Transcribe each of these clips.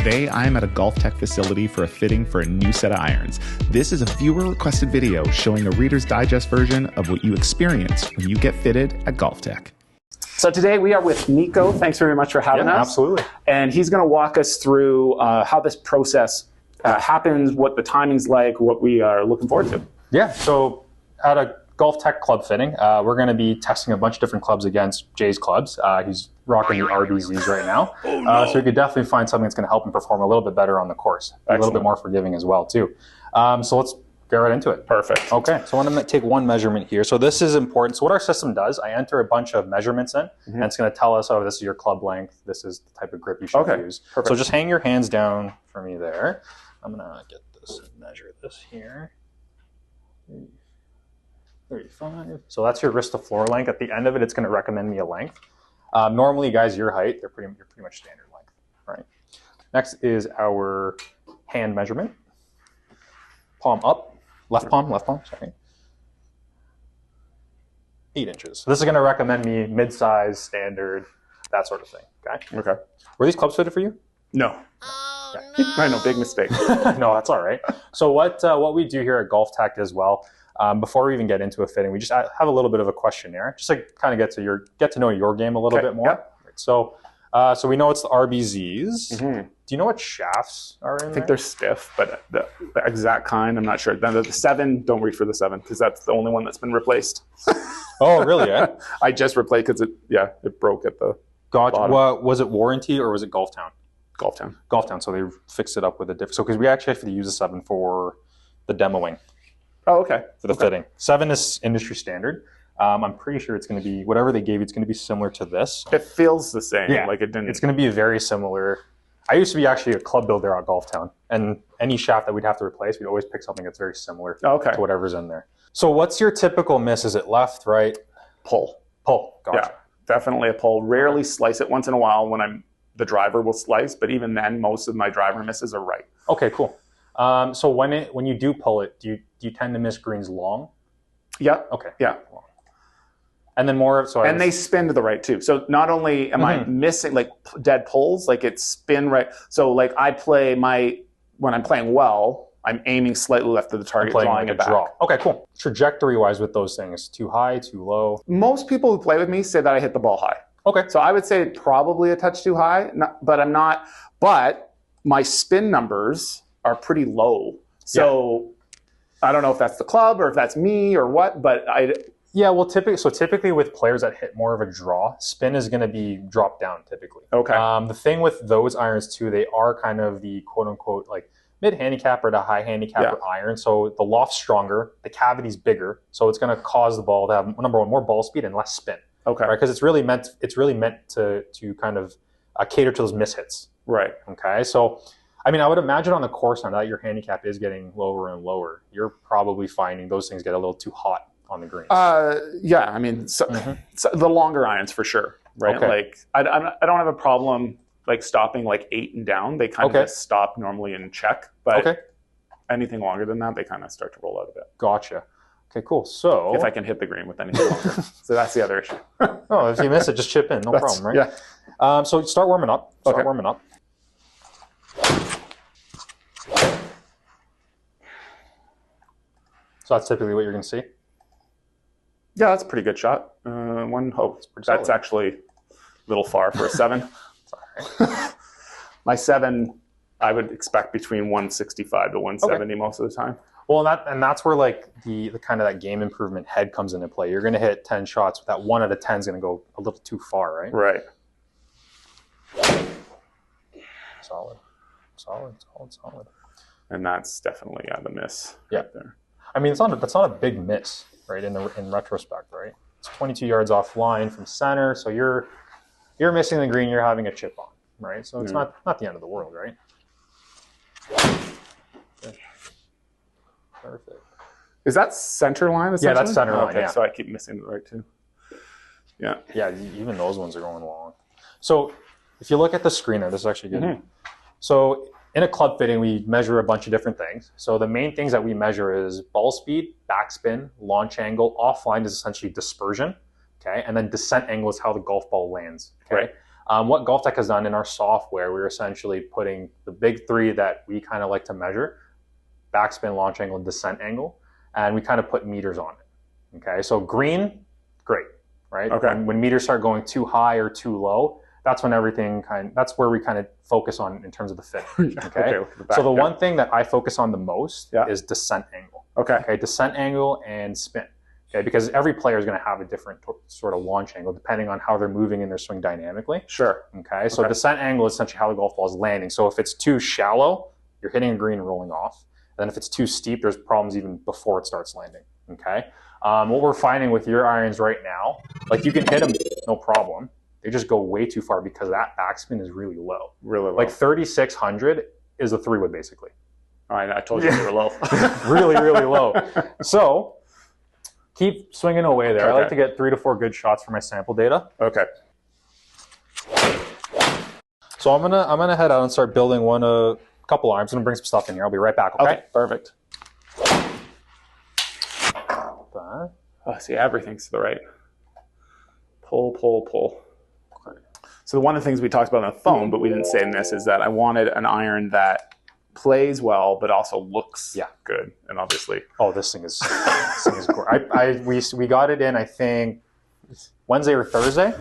Today, I am at a GOLFTEC facility for a fitting for a new set of irons. This is a viewer-requested video showing a Reader's Digest version of what you experience when you get fitted at GOLFTEC. So today we are with Nico. Thanks very much for having us. Absolutely. And he's going to walk us through how this process happens, what the timing's like, what we are looking forward to. Yeah, so at a GOLFTEC club fitting, we're going to be testing a bunch of different clubs against Jay's clubs. He's rocking the RBZs right now. Oh, no. So we could definitely find something that's going to help him perform a little bit better on the course. A little bit more forgiving as well, too. So let's get right into it. Perfect. Okay, so I want to take one measurement here. So this is important. So what our system does, I enter a bunch of measurements in, and it's going to tell us, oh, this is your club length. This is the type of grip you should use. Perfect. So just hang your hands down for me there. I'm going to get this and measure this here. 35. So that's your wrist to floor length. At the end of it, it's going to recommend me a length. Normally, guys, your height, you're pretty much standard length, right? Next is our hand measurement. Palm up, left palm, sorry. 8 inches. So this is going to recommend me mid-size, standard, that sort of thing, okay? Okay. Were these clubs fitted for you? No. I know, big mistake. No, that's all right. So what we do here at GOLFTEC as well, before we even get into a fitting, we just have a little bit of a questionnaire, just to kind of get to know your game a little bit more. Yep. Right, so we know it's the RBZs. Do you know what shafts are in there? I think they're stiff, but the exact kind, I'm not sure. Then the 7, don't reach for the 7, because that's the only one that's been replaced. Oh, really? Yeah. I just replaced because it broke at the bottom. Well, was it warranty or was it Golftown? Golftown. So they fixed it up with a different. So because we actually have to use a 7 for the demoing. Oh, okay. For the fitting. 7 is industry standard. I'm pretty sure it's going to be, whatever they gave you, it's going to be similar to this. It feels the same. Yeah. Like it didn't. It's going to be very similar. I used to be actually a club builder at Golftown, and any shaft that we'd have to replace, we'd always pick something that's very similar to whatever's in there. So what's your typical miss? Is it left, right? Pull. Gotcha. Yeah, definitely a pull. Rarely slice it. Once in a while when the driver will slice, but even then, most of my driver misses are right. Okay, cool. So when you do pull it, do you tend to miss greens long? Yeah. Okay. Yeah. And then more. So they spin to the right too. So not only am I missing like dead pulls, like it's spin right. So like when I'm playing well, I'm aiming slightly left of the target, drawing it back. Okay, cool. Trajectory wise with those things, too high, too low? Most people who play with me say that I hit the ball high. Okay. So I would say probably a touch too high, but I'm not. But my spin numbers are pretty low. So I don't know if that's the club or if that's me or what, but Yeah, well, typically with players that hit more of a draw, spin is going to be dropped down typically. Okay. The thing with those irons too, they are kind of the quote unquote like mid handicapper to high handicapper iron. So the loft's stronger, the cavity's bigger, so it's going to cause the ball to have number one more ball speed and less spin. Okay. Right, because it's really meant to kind of cater to those mishits. Right. Okay. So, I mean, I would imagine on the course now that your handicap is getting lower and lower, you're probably finding those things get a little too hot on the greens. Yeah. I mean, so the longer irons for sure. Right. Okay. Like I don't have a problem like stopping like 8 and down. They kind of just stop normally in check, but anything longer than that, they kind of start to roll out a bit. Gotcha. Okay, cool. So if I can hit the green with anything longer. So that's the other issue. Oh, if you miss it, just chip in. No problem, right? Yeah. So start warming up. Warming up. So that's typically what you're going to see? Yeah, that's a pretty good shot. That's actually a little far for a 7. Sorry. My 7, I would expect between 165 to 170 most of the time. Well, that's where like the kind of that game improvement head comes into play. You're going to hit 10 shots, but that 1 out of 10 is going to go a little too far, right? Right. Solid. And that's definitely the miss. Yeah. Right there. I mean, that's not a big miss, right? In retrospect, right? It's 22 yards offline from center, so you're missing the green. You're having a chip on, right? So it's not the end of the world, right? Perfect. Is that center line? Yeah, that's center line. Okay, yeah. so I keep missing the right too. Yeah. Yeah, even those ones are going long. So if you look at the screen there, this is actually good. So in a club fitting, we measure a bunch of different things. So the main things that we measure is ball speed, backspin, launch angle. Offline is essentially dispersion, okay? And then descent angle is how the golf ball lands, okay? What GOLFTEC has done in our software, we're essentially putting the big three that we kind of like to measure: backspin, launch angle, and descent angle, and we kind of put meters on it. Okay, so green, great, right? Okay. When meters start going too high or too low, that's when that's where we kind of focus on in terms of the fit. Okay. So the one thing that I focus on the most is descent angle. Okay. Descent angle and spin. Okay, because every player is going to have a different sort of launch angle depending on how they're moving in their swing dynamically. Sure. Okay, so descent angle is essentially how the golf ball is landing. So if it's too shallow, you're hitting a green and rolling off. And then if it's too steep, there's problems even before it starts landing. Okay, what we're finding with your irons right now, like you can hit them no problem. They just go way too far because that backspin is really low. Really low. Like 3,600 is a 3-wood basically. All right, I told you they were low. Really, really low. So keep swinging away there. I like to get 3 to 4 good shots for my sample data. Okay. So I'm gonna head out and start building a couple arms. I'm gonna bring some stuff in here. I'll be right back. Okay. Perfect. Oh, see, everything's to the right. Pull, pull, pull. Okay. So one of the things we talked about on the phone, but we didn't say in this, is that I wanted an iron that plays well, but also looks good. And obviously, this thing is great. We got it in, I think, Wednesday or Thursday.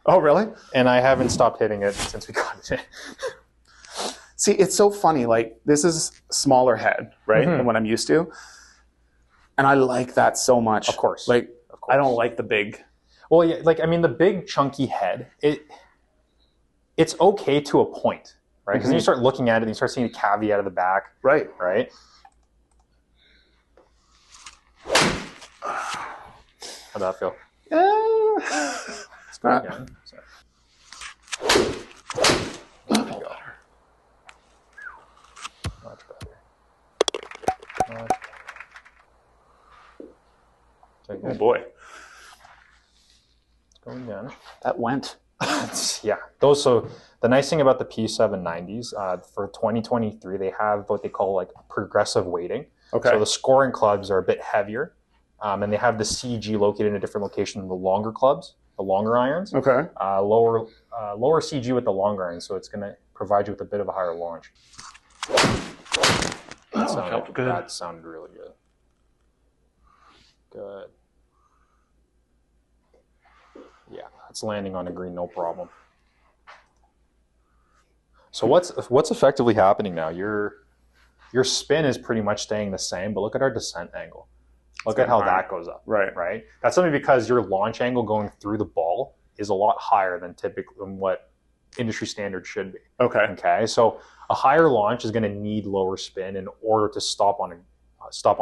Oh, really? And I haven't stopped hitting it since we got it in. See, it's so funny. Like, this is smaller head, right, than what I'm used to. And I like that so much. Of course. Like, I don't like the big. Well, yeah, like, I mean, the big chunky head, it's okay to a point, right? Because then you start looking at it and you start seeing the caveat of the back. Right. Right? How'd that feel? Let's go again. Sorry. Much better. Much better. Oh boy. Let's go again. That went. Yeah. So the nice thing about the P790s, for 2023, they have what they call like progressive weighting. Okay. So the scoring clubs are a bit heavier, and they have the CG located in a different location than the longer clubs, the longer irons. Okay. Lower CG with the longer irons, so it's going to provide you with a bit of a higher launch. That sounded really good. Good. Yeah, it's landing on a green, no problem. So what's effectively happening now? Your spin is pretty much staying the same, but look at our descent angle. Look at how that goes up. Right. That's only because your launch angle going through the ball is a lot higher than what industry standard should be. Okay. So a higher launch is going to need lower spin in order to stop on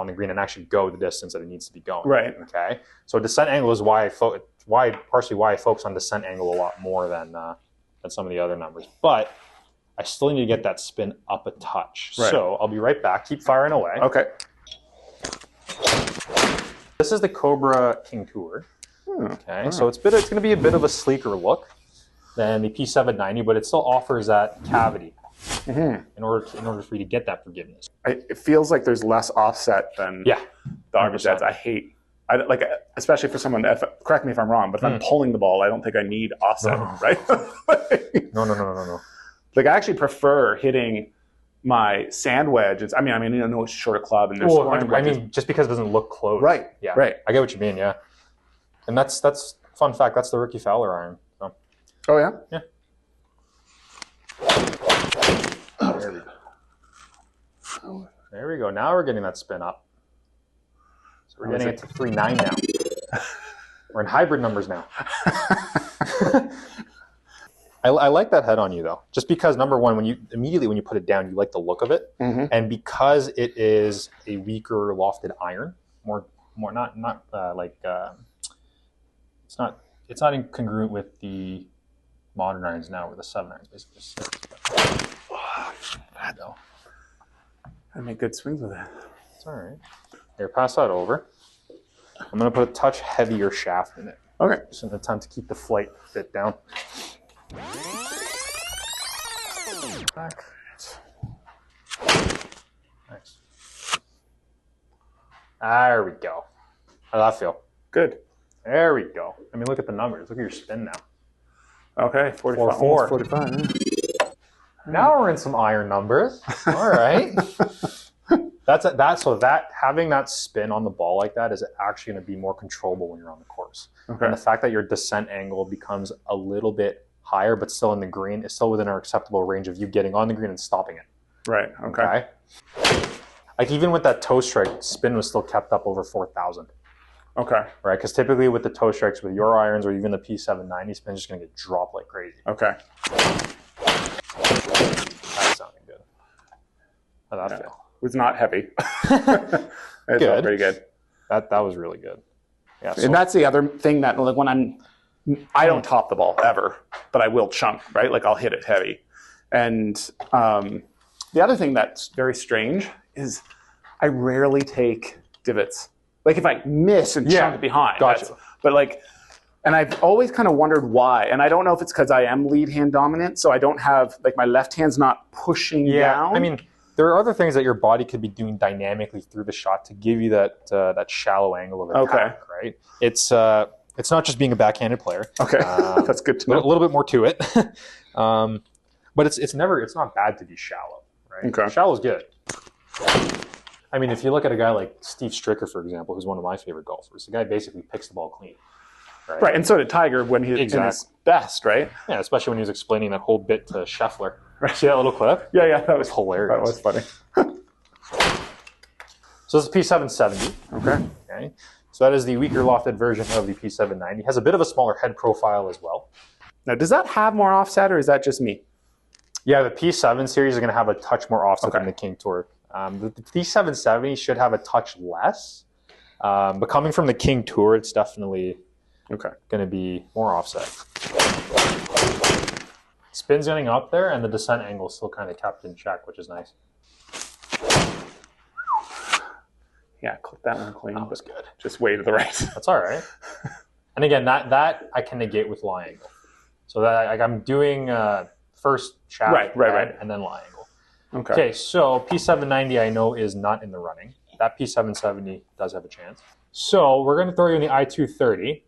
the green and actually go the distance that it needs to be going. Right. Okay. So descent angle is partially why I focus on descent angle a lot more than some of the other numbers. But I still need to get that spin up a touch. Right. So I'll be right back. Keep firing away. Okay. This is the Cobra King Tour. Okay. So it's going to be a bit of a sleeker look than the P790, but it still offers that cavity in order for you to get that forgiveness. It feels like there's less offset than the Argus heads. I hate, especially for someone, correct me if I'm wrong, but if I'm pulling the ball, I don't think I need offset, right? No. Like, I actually prefer hitting my sand wedge. I mean, I know it's a shorter club and there's scoring wedges. I mean, just because it doesn't look close. Right. Yeah. Right. I get what you mean. Yeah. And that's fun fact. That's the Ricky Fowler iron. So. Oh yeah. Yeah. There we go. Now we're getting that spin up. So we're getting it to 3.9 now. We're in hybrid numbers now. I like that head on you though, just because number one, when you put it down, you like the look of it, and because it is a weaker lofted iron, more not it's not incongruent with the modern irons now, where the 7 irons basically 6. Bad though. I make good swings with it. It's all right. Here, pass that over. I'm gonna put a touch heavier shaft in it. Okay. Just in an attempt to keep the flight bit down. Back. Nice. There we go. How'd that feel? Good. There we go. I mean, look at the numbers. Look at your spin now. Okay, 45. 4-4. 45. Yeah. Now we're in some iron numbers. All right. So having that spin on the ball like that is actually going to be more controllable when you're on the course. Okay. And the fact that your descent angle becomes a little bit higher, but still in the green, is still within our acceptable range of you getting on the green and stopping it. Right. Okay. Like even with that toe strike, spin was still kept up over 4,000. Okay. Right, because typically with the toe strikes with your irons or even the P790, spin's just going to get dropped like crazy. Okay. That's sounding good. How'd that feel? It was not heavy. It felt pretty good. That was really good. Yeah. So, and that's the other thing that, like, when I don't top the ball ever, but I will chunk, right? Like I'll hit it heavy. And the other thing that's very strange is I rarely take divots. Like if I miss and chunk it behind. Gotcha. But like, and I've always kind of wondered why. And I don't know if it's because I am lead hand dominant, so I don't have, like my left hand's not pushing down. I mean, there are other things that your body could be doing dynamically through the shot to give you that shallow angle of attack, right? It's not just being a backhanded player. Okay, that's good to know. A little bit more to it. But it's not bad to be shallow, right? Okay. Shallow is good. I mean, if you look at a guy like Steve Stricker, for example, who's one of my favorite golfers, the guy basically picks the ball clean. Right, and so did Tiger when he was in his best, right? Yeah, especially when he was explaining that whole bit to Scheffler. See that little clip? Yeah, that was hilarious. That was funny. So this is P770. Okay. So that is the weaker lofted version of the P790. It has a bit of a smaller head profile as well. Now, does that have more offset, or is that just me? Yeah, the P7 series is going to have a touch more offset than the King Tour. The P770 should have a touch less, but coming from the King Tour, it's definitely going to be more offset. Spin's getting up there, and the descent angle is still kind of kept in check, which is nice. Yeah, clip that one clean. That was good. Just way to the right. That's all right. And again, that I can negate with lie angle. So that like I'm doing first shaft, right, and then lie angle. Okay, so P790 I know is not in the running. That P770 does have a chance. So we're going to throw you in the I230.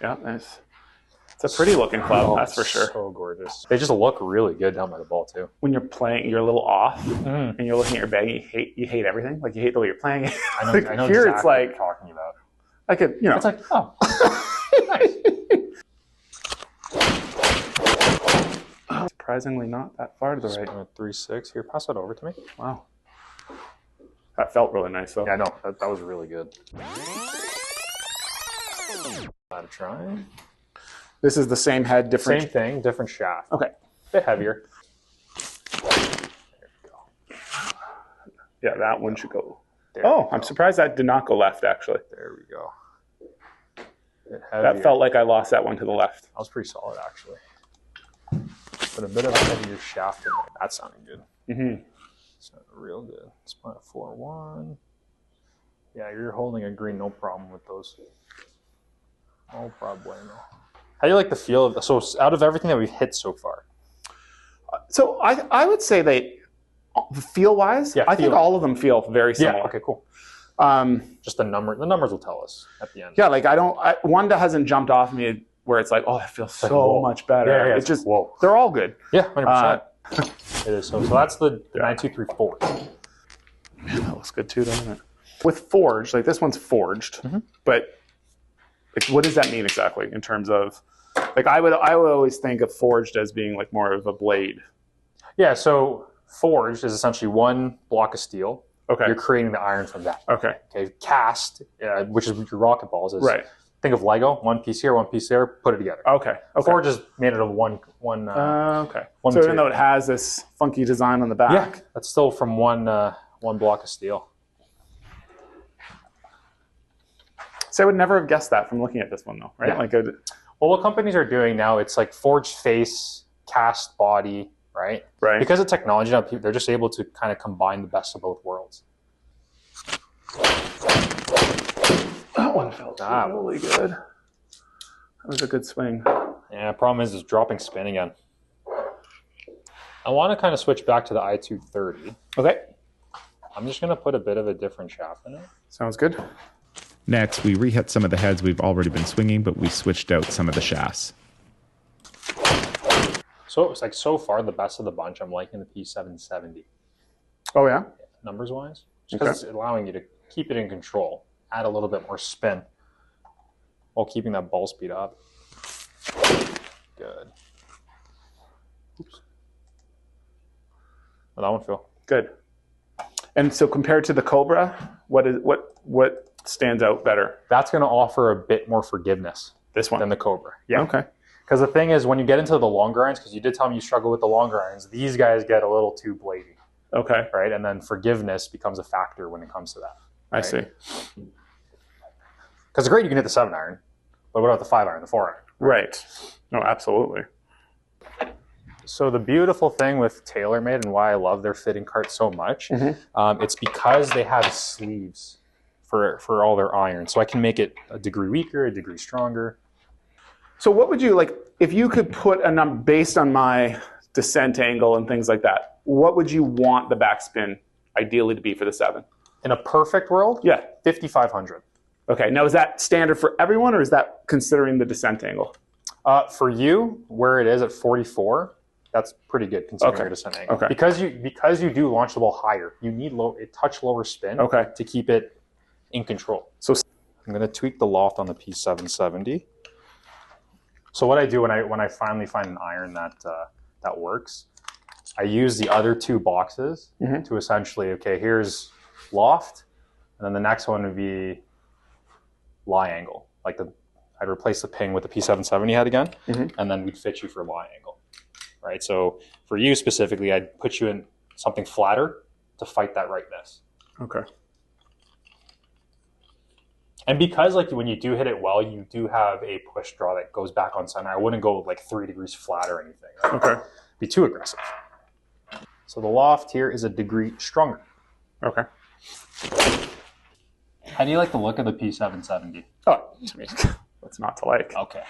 Yeah, nice. It's a pretty looking club, that's for sure. So gorgeous. They just look really good down by the ball too. When you're playing, you're a little off, and you're looking at your bag, and you hate everything. Like you hate the way you're playing it. I know here exactly it's like what you're talking about. Like a, It's like, oh, nice. Surprisingly not that far to the right. 3.6 here. Pass that over to me. Wow. That felt really nice though. Yeah, I know. That was really good. Gotta try. This is the same head, different... Same thing, different shaft. Okay. Bit heavier. There we go. Yeah, that one should go. I'm surprised that did not go left, actually. There we go. That felt like I lost that one to the left. That was pretty solid, actually. But a bit of a heavier shaft in there. That sounded good. Mm-hmm. Sounded real good. Spot 4-1. Yeah, you're holding a green, no problem with those. No problem. How do you like the feel of so out of everything that we've hit so far? So I would say they feel wise. I think all of them feel very similar. Yeah. Okay. Cool. Just the numbers will tell us at the end. Yeah. Like one that hasn't jumped off me where it's like, oh, that feels so much better. Yeah. It's just they're all good. Yeah. 100%. It is. So that's the 9234. Man, that looks good too, doesn't it? With forged, like this one's forged, but. Like, what does that mean exactly in terms of, like, I would always think of forged as being like more of a blade. Yeah. So forged is essentially one block of steel. Okay. You're creating the iron from that. Okay. Cast, which is your rocket balls. Is right. Think of Lego. One piece here, one piece there. Put it together. Okay. Forge is made out of one. Okay. One so even though it has this funky design on the back, that's still from one block of steel. So I would never have guessed that from looking at this one, though, right? Yeah. Well, what companies are doing now, it's like forged face, cast body, right? Right. Because of technology now, they're just able to kind of combine the best of both worlds. That one felt really good. That was a good swing. Yeah, problem is dropping spin again. I want to kind of switch back to the I230. Okay. I'm just going to put a bit of a different shaft in it. Sounds good. Next, we rehit some of the heads we've already been swinging, but we switched out some of the shafts. So it's like so far the best of the bunch. I'm liking the P770. Oh yeah, numbers wise, because it's allowing you to keep it in control, add a little bit more spin, while keeping that ball speed up. Good. Oops. How'd that one feel? Good. And so compared to the Cobra, what stands out better? That's going to offer a bit more forgiveness. This one than the Cobra. Yeah. Okay. Because the thing is, when you get into the longer irons, because you did tell me you struggle with the longer irons, these guys get a little too bladey. Okay. Right, and then forgiveness becomes a factor when it comes to that. Right? I see. Because it's great you can hit the 7-iron, but what about the 5-iron, the 4-iron? Right. No, absolutely. So the beautiful thing with TaylorMade and why I love their fitting cart so much, it's because they have sleeves for all their irons. So I can make it a degree weaker, a degree stronger. So what would you, like, if you could put a number based on my descent angle and things like that, what would you want the backspin ideally to be for the 7? In a perfect world? Yeah. 5,500. Okay. Now, is that standard for everyone, or is that considering the descent angle? For you, where it is at 44, that's pretty good considering your descent angle. Okay. Because you do launch the ball higher, you need a touch lower spin to keep it in control. So I'm going to tweak the loft on the P770. So what I do when I finally find an iron that works, I use the other 2 boxes to essentially, okay, here's loft, and then the next one would be lie angle. Like I'd replace the ping with the P770 head again, and then we'd fit you for lie angle, right? So for you specifically, I'd put you in something flatter to fight that right miss. Okay. And because like when you do hit it well, you do have a push draw that goes back on center. I wouldn't go like 3 degrees flat or anything. Right? Okay. Be too aggressive. So the loft here is a degree stronger. Okay. How do you like the look of the P770? Oh, to me, what's not to like? Okay.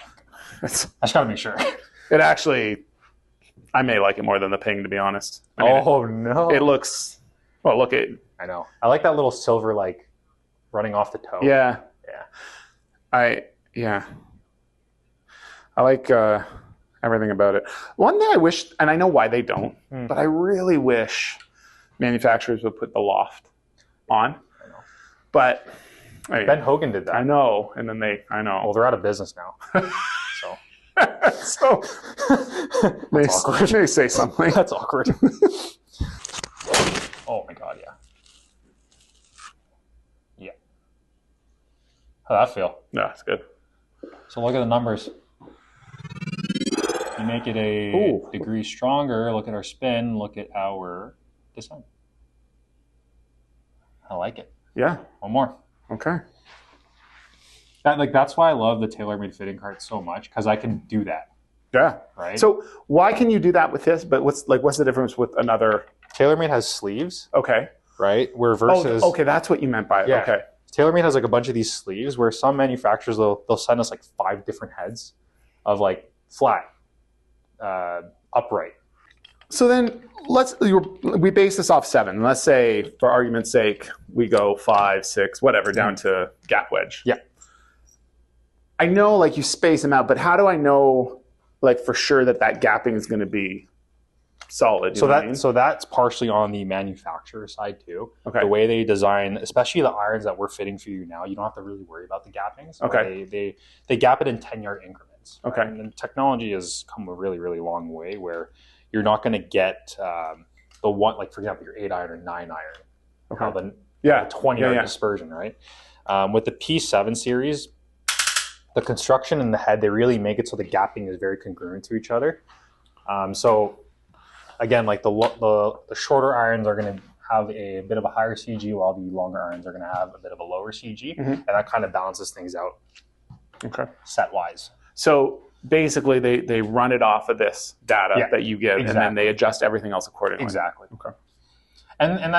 I just gotta make sure. It actually, I may like it more than the ping, to be honest. I mean, no. It looks, well, look at. I know. I like that little silver like running off the toe. Yeah. Yeah. I like everything about it. One thing I wish, and I know why they don't, but I really wish manufacturers would put the loft on. I know. But Ben Hogan did that. I know, and then Well, they're out of business now. So. So they say something. That's awkward. Oh my God, yeah. Yeah. How'd that feel? Yeah, it's good. So look at the numbers. You make it a degree stronger. Look at our spin. Look at our descent. I like it. Yeah. One more. Okay. That's why I love the TaylorMade fitting cart so much, because I can do that. Yeah. Right. So why can you do that with this? But what's the difference with another? TaylorMade has sleeves. Okay. Right. Where versus. Okay, that's what you meant by it. Yeah. Okay. TaylorMade has like a bunch of these sleeves where some manufacturers they'll send us like 5 different heads of like flat, upright. So then we base this off 7. Let's say, for argument's sake, we go 5, 6, whatever, down to gap wedge. Yeah. I know, like, you space them out, but how do I know, like, for sure that gapping is going to be solid? So that's partially on the manufacturer side too. Okay. The way they design, especially the irons that we're fitting for you now, you don't have to really worry about the gappings. Okay. They gap it in 10-yard increments. Okay. Right? And technology has come a really, really long way where you're not going to get the one, like for example, your 8-iron or 9-iron. Okay. How the 20-yard dispersion, right? With the P7 series, the construction and the head, they really make it so the gapping is very congruent to each other. So again, like the shorter irons are going to have a bit of a higher CG, while the longer irons are going to have a bit of a lower CG, and that kind of balances things out. Okay. Set wise. So basically, they run it off of this data that you give, and then they adjust everything else accordingly. Exactly. Okay. And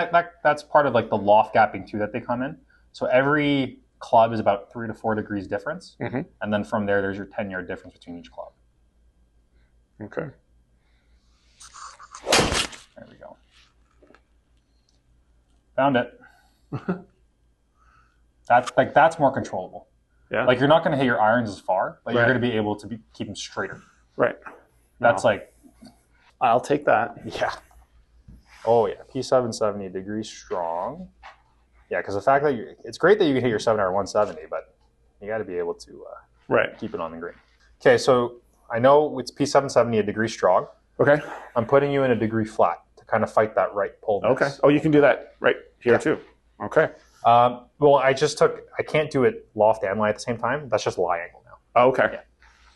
that's part of like the loft gapping too that they come in. So every club is about 3 to 4 degrees difference, and then from there's your 10-yard difference between each club. Okay. There we go. Found it. That's more controllable. Yeah. Like you're not going to hit your irons as far, but you're going to be able to keep them straighter. Right. That's like I'll take that. Yeah. Oh yeah, P770 degree strong. Yeah, because the fact that it's great that you can hit your 7-iron 170, but you got to be able to keep it on the green. Okay, so I know it's P770 a degree strong. Okay. I'm putting you in a degree flat to kind of fight that right pull. Okay. Oh, you can do that right here too. Okay. Well, I can't do it loft and lie at the same time. That's just lie angle now. Oh, okay. Yeah.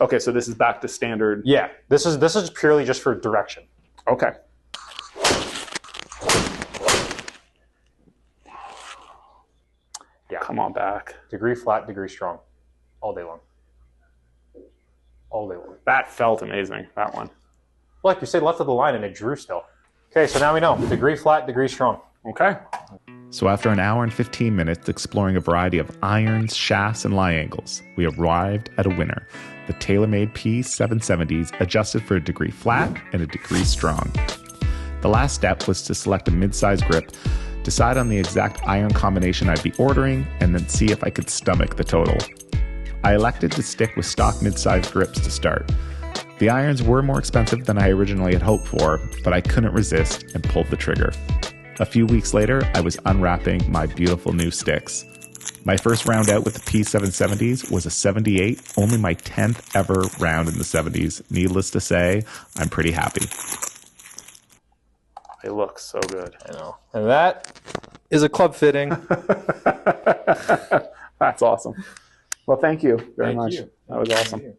Okay, so this is back to standard. Yeah, this is purely just for direction. Okay. Yeah. Come on back. Degree flat, degree strong. All day long. All day long. That felt amazing, that one. Look, you stayed left of the line and it drew still. Okay, so now we know. Degree flat, degree strong. Okay. So after an hour and 15 minutes exploring a variety of irons, shafts, and lie angles, we arrived at a winner. The TaylorMade P770s adjusted for a degree flat and a degree strong. The last step was to select a mid-size grip, decide on the exact iron combination I'd be ordering, and then see if I could stomach the total. I elected to stick with stock mid-size grips to start. The irons were more expensive than I originally had hoped for, but I couldn't resist and pulled the trigger. A few weeks later, I was unwrapping my beautiful new sticks. My first round out with the P770s was a 78, only my 10th ever round in the 70s. Needless to say, I'm pretty happy. They look so good. I know. And that is a club fitting. That's awesome. Well, thank you very much. You. That was awesome.